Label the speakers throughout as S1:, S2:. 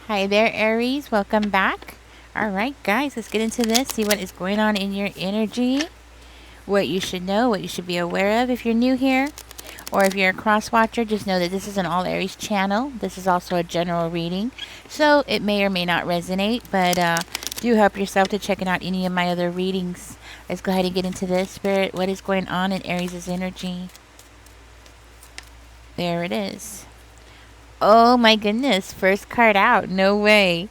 S1: Hi there, Aries. Welcome back. All right, guys, let's get into this. See what is going on in your energy, what you should know, what you should be aware of if you're new here. Or if you're a cross watcher, just know that this is an all Aries channel. This is also a general reading, so it may or may not resonate, but do help yourself to checking out any of my other readings. Let's go ahead and get into this. Spirit, what is going on in Aries' energy? There it is. Oh my goodness, first card out. No way.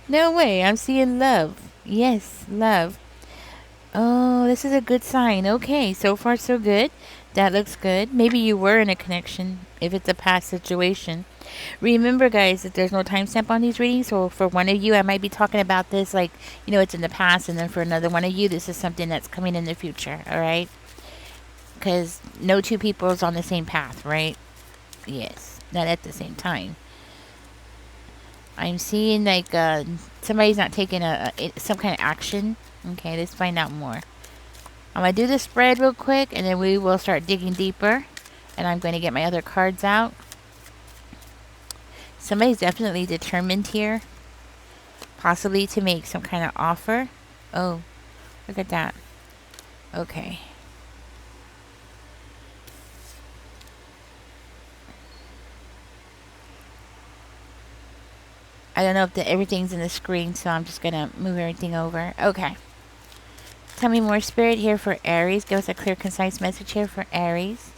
S1: No way. I'm seeing love. Yes, love. Oh, this is a good sign. Okay, so far so good. That looks good. Maybe you were in a connection if it's a past situation. Remember, guys, that there's no timestamp on these readings. So for one of you, I might be talking about this like, it's in the past. And then for another one of you, this is something that's coming in the future. All right? Because no two people is on the same path, right? Yes. Not at the same time. I'm seeing like somebody's not taking some kind of action. Okay, let's find out more. I'm going to do the spread real quick, and then we will start digging deeper. And I'm going to get my other cards out. Somebody's definitely determined here. Possibly to make some kind of offer. Oh, look at that. Okay. I don't know if everything's in the screen, so I'm just going to move everything over. Okay. Tell me more, Spirit, here for Aries. Give us a clear, concise message here for Aries.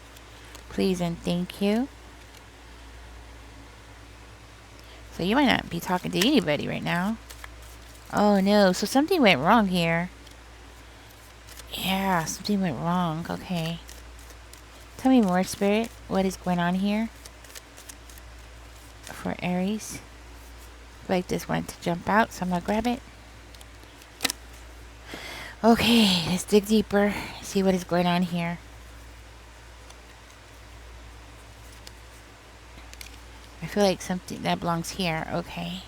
S1: Please and thank you. So you might not be talking to anybody right now. Oh no, so something went wrong here. Yeah, something went wrong. Okay. Tell me more, Spirit. What is going on here for Aries? I feel like this wanted to jump out, so I'm going to grab it. Okay, let's dig deeper. See what is going on here. I feel like something that belongs here. Okay.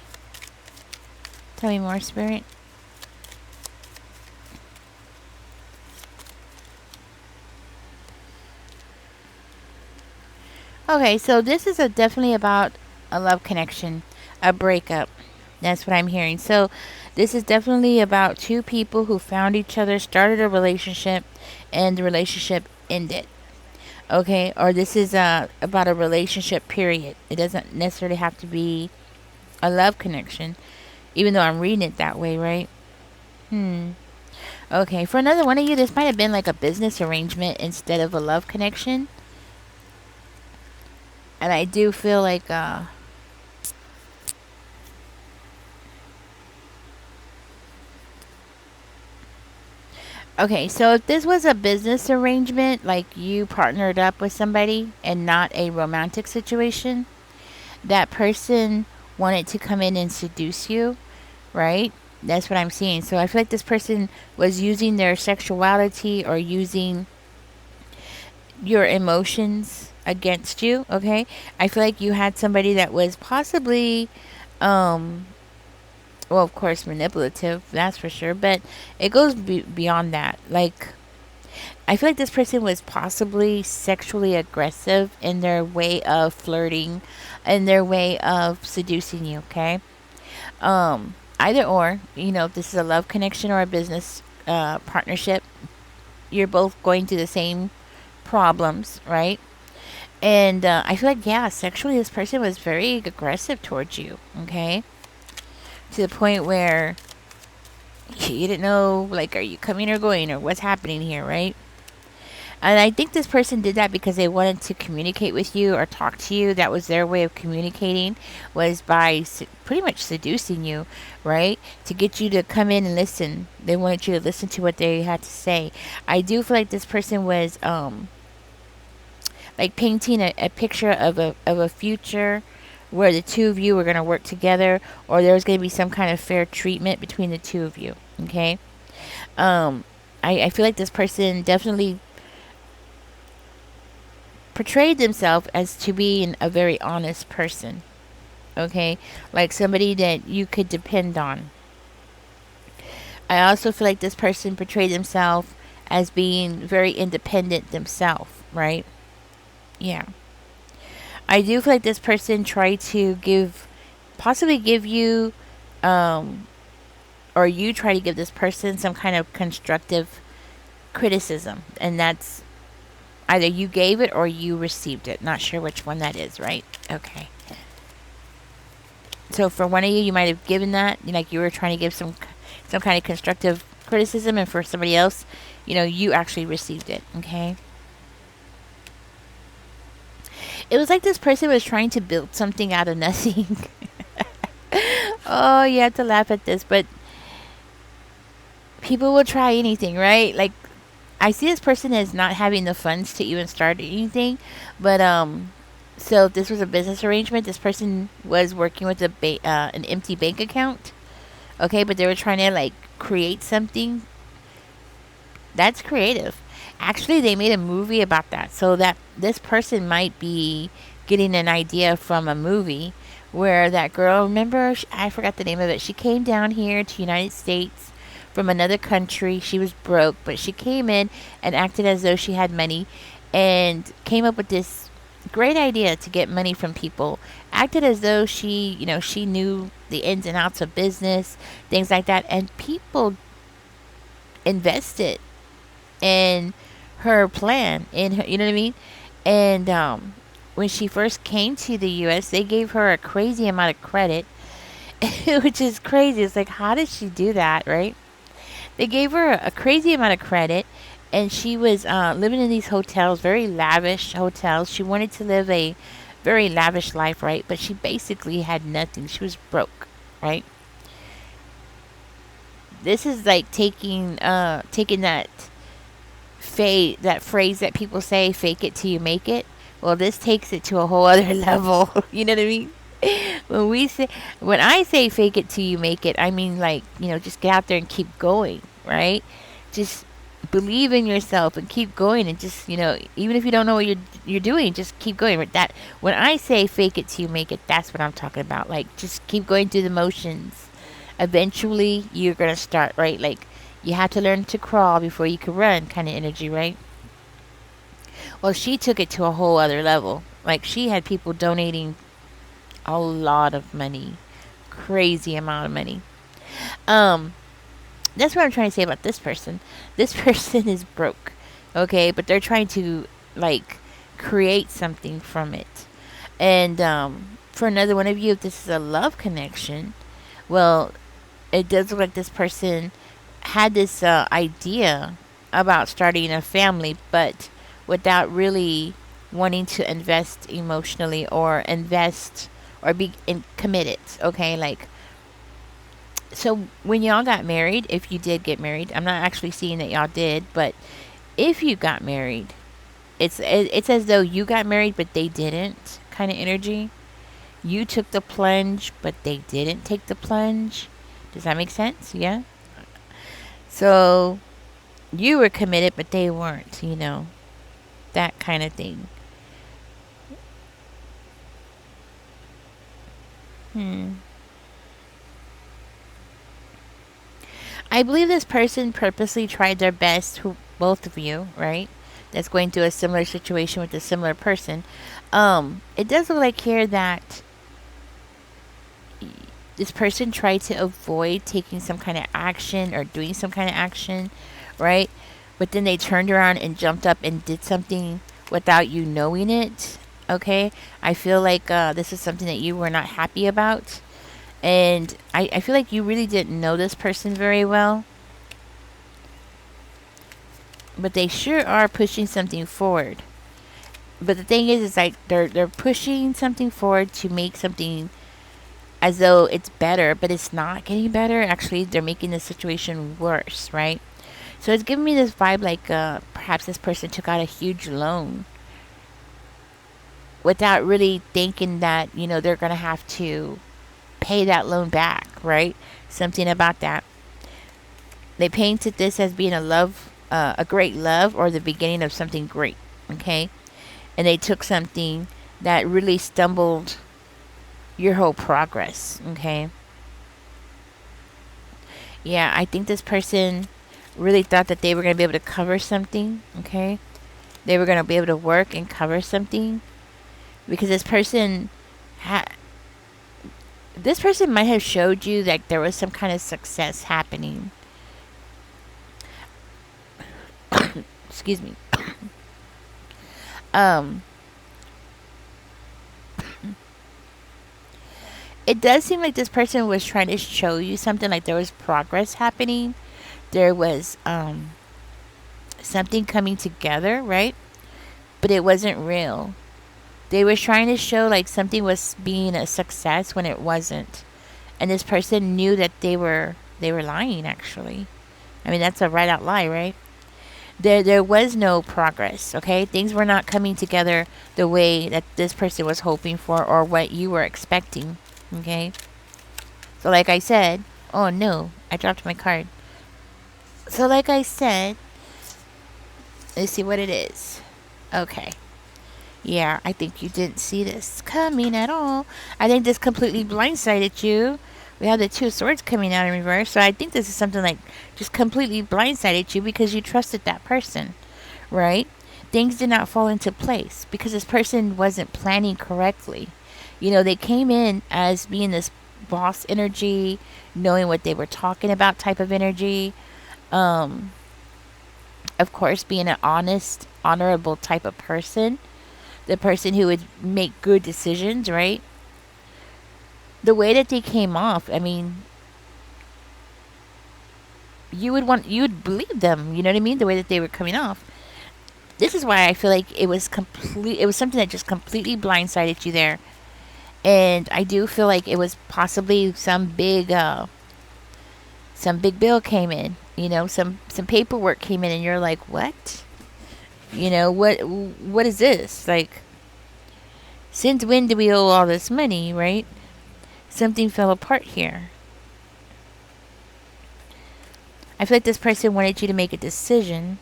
S1: Tell me more, Spirit. Okay, so this is definitely about a love connection, a breakup. That's what I'm hearing. So this is definitely about two people who found each other, started a relationship, and the relationship ended. Okay, or this is about a relationship period. It doesn't necessarily have to be a love connection, even though I'm reading it that way, right? Okay, for another one of you, this might have been like a business arrangement instead of a love connection. And I do feel like okay, so if this was a business arrangement, like you partnered up with somebody and not a romantic situation, that person wanted to come in and seduce you, right? That's what I'm seeing. So I feel like this person was using their sexuality or using your emotions against you, okay? I feel like you had somebody that was possibly well, of course, manipulative, that's for sure, but it goes beyond that. Like, I feel like this person was possibly sexually aggressive in their way of flirting, in their way of seducing you, okay? Either or, if this is a love connection or a business partnership, you're both going through the same problems, right? And I feel like, yeah, sexually, this person was very aggressive towards you, okay? To the point where you didn't know, like, are you coming or going or what's happening here, right? And I think this person did that because they wanted to communicate with you or talk to you. That was their way of communicating, was by pretty much seducing you, right? To get you to come in and listen. They wanted you to listen to what they had to say. I do feel like this person was like painting a picture of a future where the two of you were going to work together, or there was going to be some kind of fair treatment between the two of you, okay? I feel like this person definitely portrayed themselves as to being a very honest person, okay? Like somebody that you could depend on. I also feel like this person portrayed themselves as being very independent themselves, right? Yeah. I do feel like this person tried to give possibly give you, um, or you try to give this person some kind of constructive criticism, and that's either you gave it or you received it. Not sure which one that is, right? Okay. So for one of you, you might have given that, like you were trying to give some kind of constructive criticism, and for somebody else, you actually received it. Okay. It was like this person was trying to build something out of nothing. Oh, you have to laugh at this, but people will try anything, right? Like I see this person as not having the funds to even start anything, but so if this was a business arrangement, this person was working with an empty bank account. Okay, but they were trying to like create something. That's creative. Actually, they made a movie about that, so that this person might be getting an idea from a movie where that girl, remember, I forgot the name of it. She came down here to United States from another country. She was broke, but she came in and acted as though she had money and came up with this great idea to get money from people. Acted as though she knew the ins and outs of business, things like that, and people invested in her plan, in her, you know what I mean? And when she first came to the US, they gave her a crazy amount of credit, which is crazy. It's like, how did she do that, right? They gave her a crazy amount of credit, and she was living in these hotels, very lavish hotels. She wanted to live a very lavish life, right? But she basically had nothing. She was broke, right? This is like taking that phrase that people say, "Fake it till you make it." Well, this takes it to a whole other level. You know what I mean? When I say fake it till you make it, I mean like, just get out there and keep going, right? Just believe in yourself and keep going, and just, even if you don't know what you're doing, just keep going. But that, when I say fake it till you make it, that's what I'm talking about. Like, just keep going through the motions. Eventually, you're going to start, right? Like, you have to learn to crawl before you can run kind of energy, right? Well, she took it to a whole other level. Like, she had people donating a lot of money, crazy amount of money. Um, that's what I'm trying to say about this person. This person is broke, okay, but they're trying to like create something from it. And for another one of you, if this is a love connection, well, it does look like this person had this idea about starting a family, but without really wanting to invest emotionally or invest or be committed. Okay, like, so when y'all got married, if you did get married, I'm not actually seeing that y'all did, but if you got married, it's as though you got married but they didn't, kind of energy. You took the plunge but they didn't take the plunge. Does that make sense? Yeah. So you were committed but they weren't, that kind of thing. Hmm. I believe this person purposely tried their best to both of you, right? That's going through a similar situation with a similar person. It does look like here that this person tried to avoid taking some kind of action or doing some kind of action, right? But then they turned around and jumped up and did something without you knowing it. Okay, I feel like this is something that you were not happy about, and I feel like you really didn't know this person very well, but they sure are pushing something forward. But the thing is like they're pushing something forward to make something as though it's better, but it's not getting better. Actually, they're making the situation worse, right? So it's giving me this vibe like perhaps this person took out a huge loan without really thinking that, they're going to have to pay that loan back, right? Something about that. They painted this as being a great love, or the beginning of something great, okay? And they took something that really stumbled your whole progress, okay? Yeah, I think this person really thought that they were going to be able to cover something, okay? They were going to be able to work and cover something, because this person this person might have showed you that there was some kind of success happening. Excuse me. Um, it does seem like this person was trying to show you something, like there was progress happening. There was something coming together, right? But it wasn't real. They were trying to show like something was being a success when it wasn't. And this person knew that they were lying actually. I mean, that's a right out lie, right? There was no progress, okay? Things were not coming together the way that this person was hoping for or what you were expecting, okay? So like I said, oh no, I dropped my card. So like I said, let's see what it is. Okay. Yeah, I think you didn't see this coming at all. I think this completely blindsided you. We have the two swords coming out in reverse, so I think this is something like just completely blindsided you because you trusted that person, right? Things did not fall into place because this person wasn't planning correctly. You know, they came in as being this boss energy, knowing what they were talking about type of energy. Um, of course, being an honest, honorable type of person, the person who would make good decisions, right? The way that they came off, I mean, you would believe them, you know what I mean? The way that they were coming off. This is why I feel like it was something that just completely blindsided you there. And I do feel like it was possibly some big bill came in, you know, some paperwork came in and you're like, "What?" You know, what is this? Like, since when do we owe all this money, right? Something fell apart here. I feel like this person wanted you to make a decision.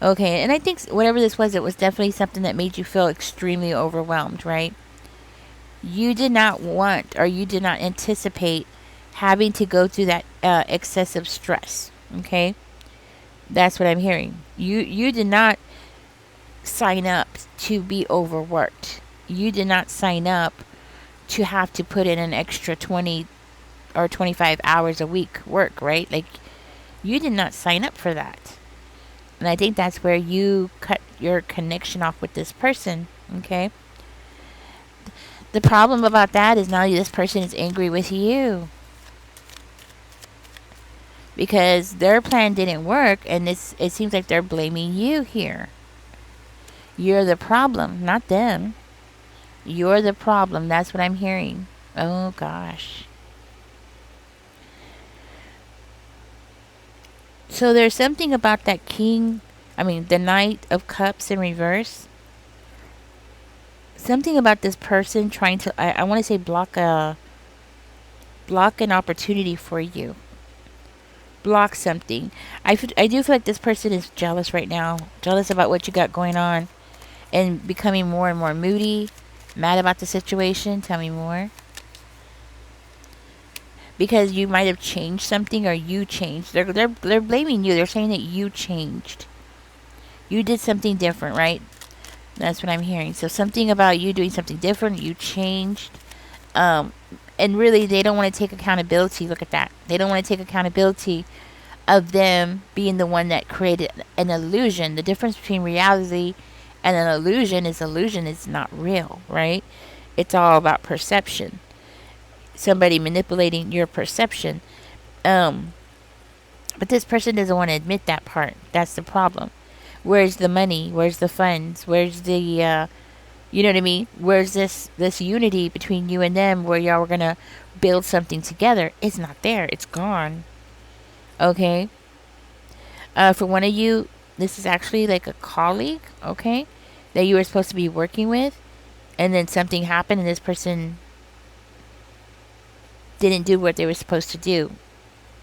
S1: Okay, and I think whatever this was, it was definitely something that made you feel extremely overwhelmed, right? You did not want or you did not anticipate having to go through that excessive stress. Okay, that's what I'm hearing. You did not sign up to be overworked. You did not sign up to have to put in an extra 20 or 25 hours a week work, right? Like, you did not sign up for that. And I think that's where you cut your connection off with this person, okay? The problem about that is now this person is angry with you because their plan didn't work, and it seems like they're blaming you here. You're the problem, not them. You're the problem. That's what I'm hearing. Oh gosh. So there's something about that the Knight of Cups in reverse. Something about this person trying to, I want to say block an opportunity for you. Block something. I do feel like this person is jealous right now. Jealous about what you got going on and becoming more and more moody, mad about the situation. Tell me more. Because you might have changed something or you changed. They're blaming you. They're saying that you changed. You did something different, right? That's what I'm hearing. So something about you doing something different, you changed. Um and really they don't want to take accountability. Look at that. They don't want to take accountability of them being the one that created an illusion. The difference between reality and an illusion is not real, right? It's all about perception. Somebody manipulating your perception. Um, but this person doesn't want to admit that part. That's the problem. Where's the money? Where's the funds? Where's the you know what I mean? Where's this unity between you and them where y'all were gonna build something together? It's not there. It's gone. Okay. For one of you, this is actually like a colleague. Okay, that you were supposed to be working with, and then something happened, and this person didn't do what they were supposed to do.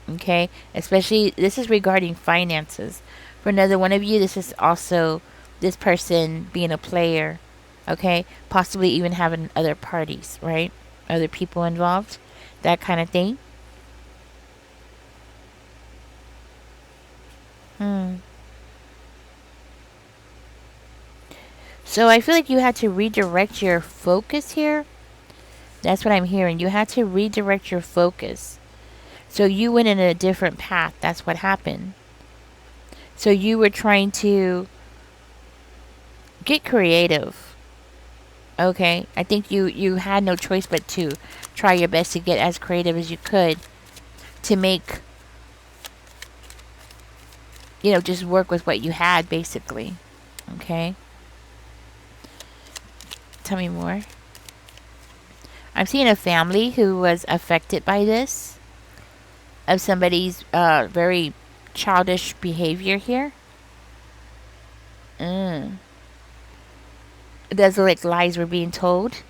S1: Okay, especially this is regarding finances. For another one of you, this is also this person being a player. Okay, possibly even having other parties, right? Other people involved, that kind of thing. Hmm. So I feel like you had to redirect your focus here That's what I'm hearing. You had to redirect your focus. So you went in a different path. That's what happened. So you were trying to get creative. Okay? I think you had no choice but to try your best to get as creative as you could to make, just work with what you had basically. Okay? Tell me more. I'm seeing a family who was affected by this, of somebody's very childish behavior here. Mm. It does look like lies were being told.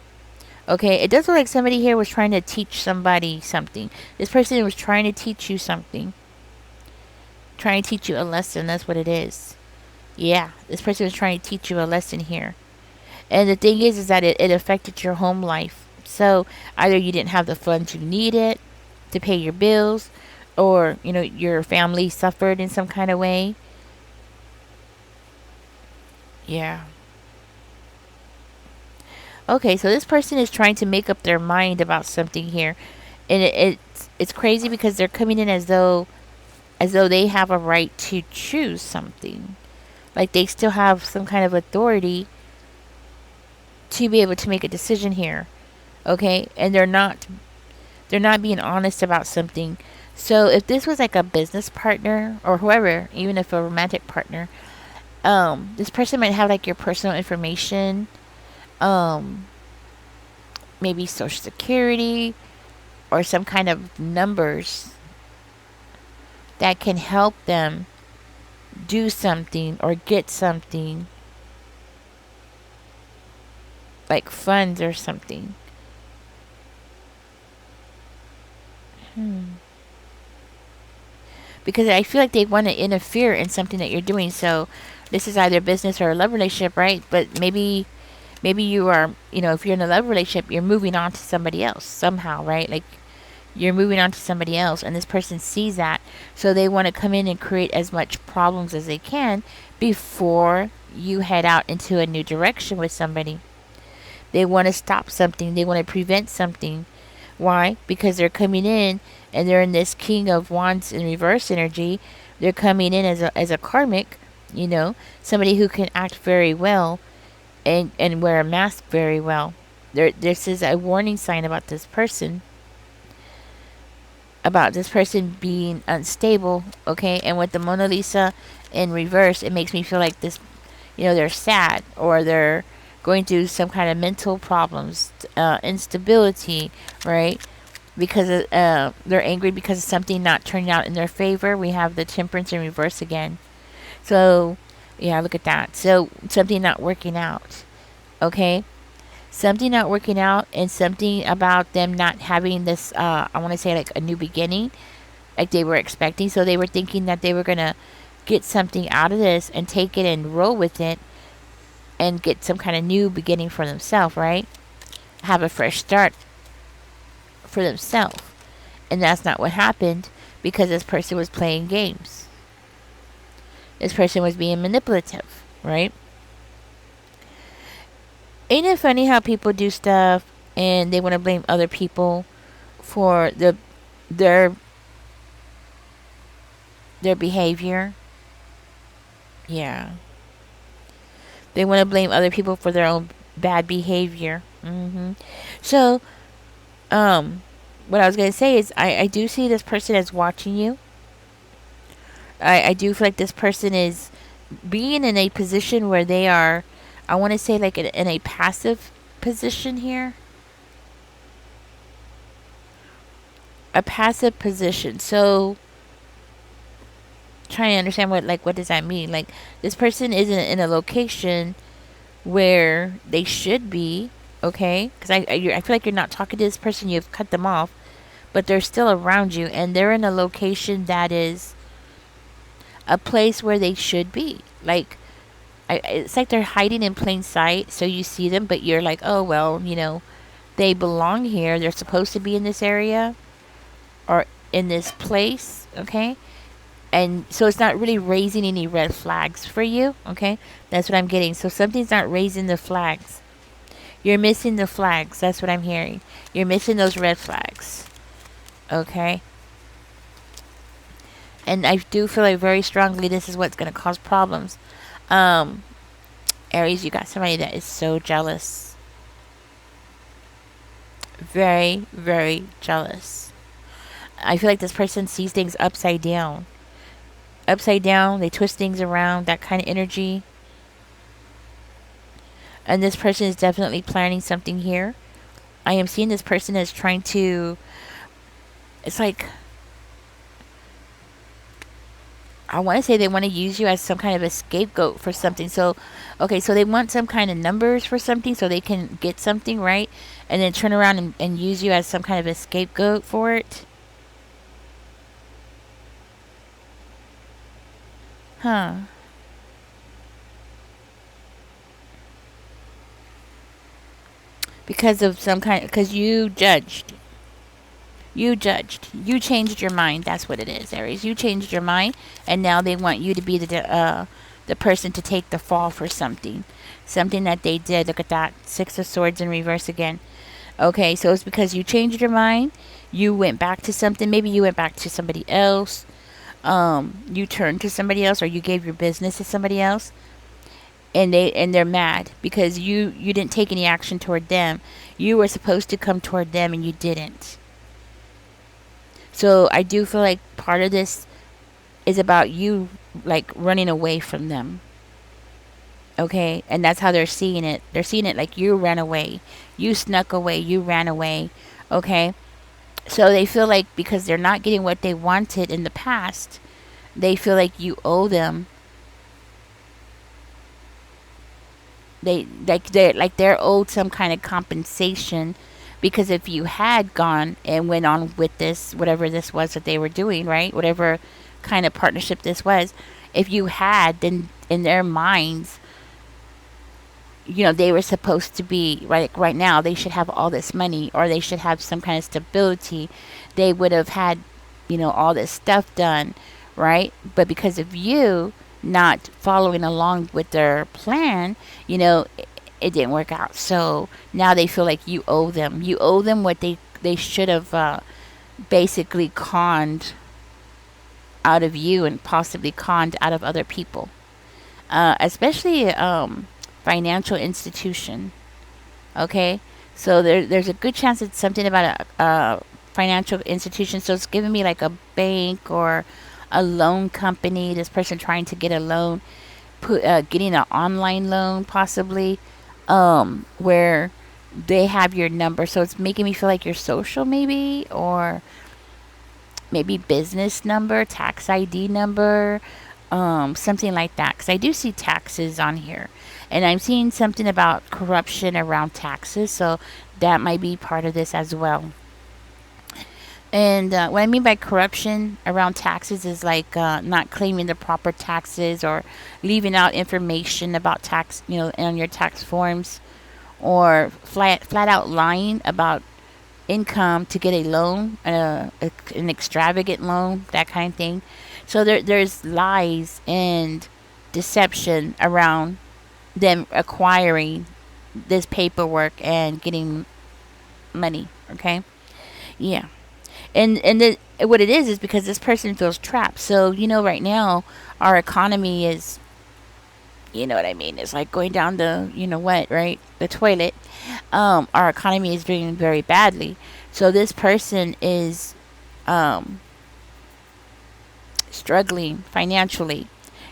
S1: Okay, it does look like somebody here was trying to teach somebody something. This person was trying to teach you something. Trying to teach you a lesson. That's what it is. Yeah, this person was trying to teach you a lesson here. And the thing is that it affected your home life. So either you didn't have the funds you needed to pay your bills, or your family suffered in some kind of way. Yeah. Okay, so this person is trying to make up their mind about something here, and it's crazy because they're coming in as though they have a right to choose something, like they still have some kind of authority to be able to make a decision here. Okay, and they're not being honest about something. So if this was like a business partner or whoever, even if a romantic partner, this person might have like your personal information, um, maybe social security or some kind of numbers that can help them do something or get something, like funds or something. Because I feel like they want to interfere in something that you're doing. So this is either business or a love relationship, right? But maybe you are, if you're in a love relationship, you're moving on to somebody else somehow, right? Like you're moving on to somebody else, and this person sees that, so they want to come in and create as much problems as they can before you head out into a new direction with somebody. They want to stop something, they want to prevent something. Why? Because they're coming in and they're in this King of Wands in reverse energy. They're coming in as a karmic, somebody who can act very well and wear a mask very well. This is a warning sign about this person being unstable. Okay, and with the Mona Lisa in reverse, it makes me feel like this, they're sad, or they're going through some kind of mental problems, instability, right? Because they're angry because of something not turning out in their favor. We have the Temperance in reverse again. So, yeah, look at that. So, something not working out. Okay? Something not working out, and something about them not having this, I want to say, like a new beginning, like they were expecting. So, they were thinking that they were going to get something out of this and take it and roll with it and get some kind of new beginning for themselves, right? Have a fresh start for themselves. And that's not what happened, because this person was playing games. This person was being manipulative, right? Ain't it funny how people do stuff and they want to blame other people for their behavior? Yeah. They want to blame other people for their own bad behavior. So, what I was going to say is I do see this person as watching you. I do feel like this person is being in a position where they are, I want to say, like in a passive position here. A passive position. So, trying to understand what does that mean? Like, this person isn't in a location where they should be, okay? Because I feel like you're not talking to this person, you've cut them off, but they're still around you, and they're in a location that is a place where they should be. Like, it's like they're hiding in plain sight, so you see them, but you're like, oh, well, they belong here. They're supposed to be in this area or in this place, okay? And so it's not really raising any red flags for you, okay? That's what I'm getting. So something's not raising the flags You're missing the flags. That's what I'm hearing. You're missing those red flags. Okay? And I do feel like very strongly this is what's going to cause problems. Um, Aries, you got somebody that is so jealous. Very, very jealous. I feel like this person sees things upside down. Upside down, they twist things around, that kind of energy. And this person is definitely planning something here. I am seeing this person as trying to, it's like, I want to say they want to use you as some kind of a scapegoat for something. So, okay, so they want some kind of numbers for something so they can get something, right? And then turn around and use you as some kind of a scapegoat for it. Huh. Because of some kind, because you judged. You judged. You changed your mind. That's what it is, Aries. You changed your mind, and now they want you to be the person to take the fall for something, something that they did. Look at that, Six of Swords in reverse again. Okay, so it's because you changed your mind. You went back to something. Maybe you went back to somebody else. You turned to somebody else, or you gave your business to somebody else, and they're mad because you didn't take any action toward them. You were supposed to come toward them, and you didn't. So I do feel like part of this is about you like running away from them. Okay? And that's how they're seeing it. They're seeing it like you ran away. You snuck away. You ran away. Okay? So they feel like because they're not getting what they wanted in the past, they feel like you owe them. They're owed some kind of compensation, because if you had gone and went on with this, whatever this was that they were doing, right, whatever kind of partnership this was, if you had, then in their minds, they were supposed to be right now they should have all this money, or they should have some kind of stability. They would have had all this stuff done, right? But because of you not following along with their plan, it didn't work out. So now they feel like you owe them. You owe them what they should have basically conned out of you, and possibly conned out of other people, especially financial institution. Okay, so there's a good chance it's something about a financial institution. So it's giving me like a bank or a loan company. This person trying to get a loan, getting an online loan possibly, where they have your number. So it's making me feel like your social, maybe, or maybe business number, tax ID number, something like that. Because I do see taxes on here, and I'm seeing something about corruption around taxes. So that might be part of this as well. And what I mean by corruption around taxes is like not claiming the proper taxes, or leaving out information about tax, on your tax forms, or flat out lying about income to get a loan, an extravagant loan, that kind of thing. So there's lies and deception around them acquiring this paperwork and getting money. Okay, yeah. And what it is because this person feels trapped. So right now our economy is, what I mean, it's like going down the what, right, the toilet. Our economy is doing very badly. So this person is struggling financially.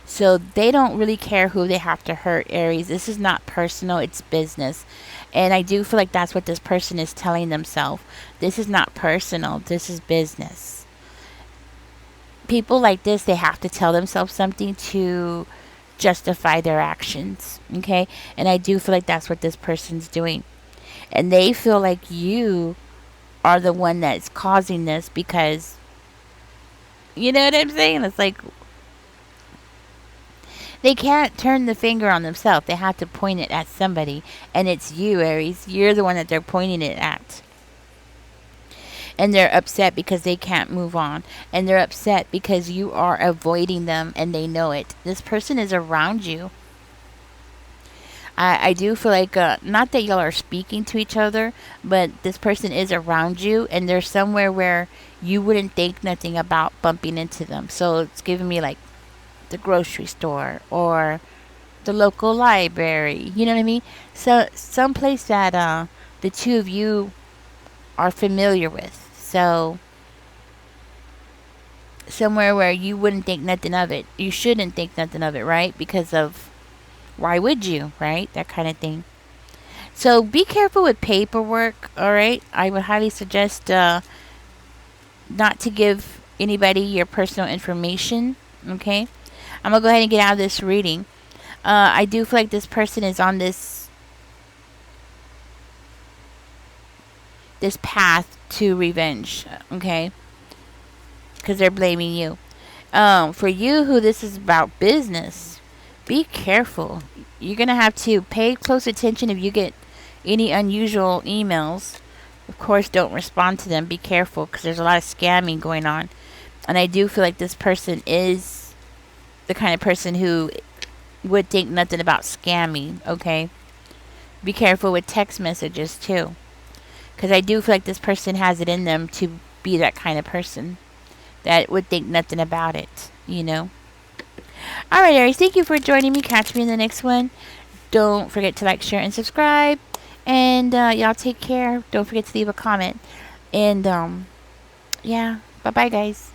S1: So they don't really care who they have to hurt, Aries. This is not personal, it's business. And I do feel like that's what this person is telling themselves. This is not personal, this is business. People like this, they have to tell themselves something to justify their actions. Okay? And I do feel like that's what this person's doing. And they feel like you are the one that's causing this, because you know what I'm saying? It's like they can't turn the finger on themselves. They have to point it at somebody. And it's you, Aries. You're the one that they're pointing it at. And they're upset because they can't move on. And they're upset because you are avoiding them and they know it. This person is around you. I do feel like, not that y'all are speaking to each other, but this person is around you, and they're somewhere where you wouldn't think nothing about bumping into them. So it's giving me like the grocery store or the local library. You know what I mean? So someplace that the two of you are familiar with. So somewhere where you wouldn't think nothing of it. You shouldn't think nothing of it, right? Because of why would you, right? That kind of thing. So be careful with paperwork, all right? I would highly suggest not to give anybody your personal information, okay? I'm going to go ahead and get out of this reading. I do feel like this person is on this path to revenge, okay? Because they're blaming you. For you, who this is about business, be careful. You're going to have to pay close attention if you get any unusual emails. Of course, don't respond to them. Be careful because there's a lot of scamming going on. And I do feel like this person is the kind of person who would think nothing about scamming, okay? Be careful with text messages too. Because I do feel like this person has it in them to be that kind of person that would think nothing about it, you know? Alright, Aries, thank you for joining me. Catch me in the next one. Don't forget to like, share, and subscribe. And y'all take care. Don't forget to leave a comment. And yeah, bye bye, guys.